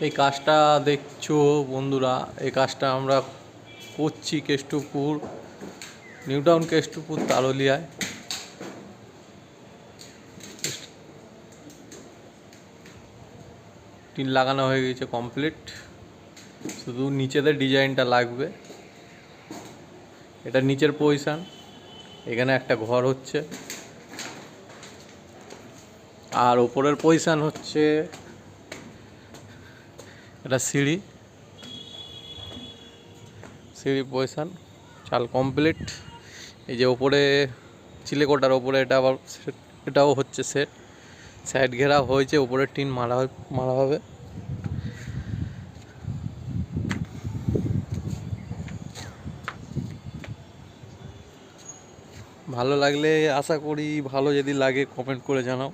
এই কাজটা দেখছো বন্ধুরা, এই কাজটা আমরা করছি কেষ্টপুর, নিউটাউন কেষ্টপুর তারলিয়ায়। টিন লাগানো হয়ে গেছে কমপ্লিট, শুধু নিচেদের ডিজাইনটা লাগবে। এটা নিচের পজিশান, এখানে একটা ঘর হচ্ছে, আর ওপরের পজিশান হচ্ছে এটা সিঁড়ি পজিশান। চাল কমপ্লিট। এই যে ওপরে চিলেকোটার ওপরে এটা আবার এটাও হচ্ছে সেট, সাইড ঘেরা হয়েছে, ওপরে টিন মারা হবে। ভালো লাগলে, আশা করি ভালো যদি লাগে কমেন্ট করে জানাও।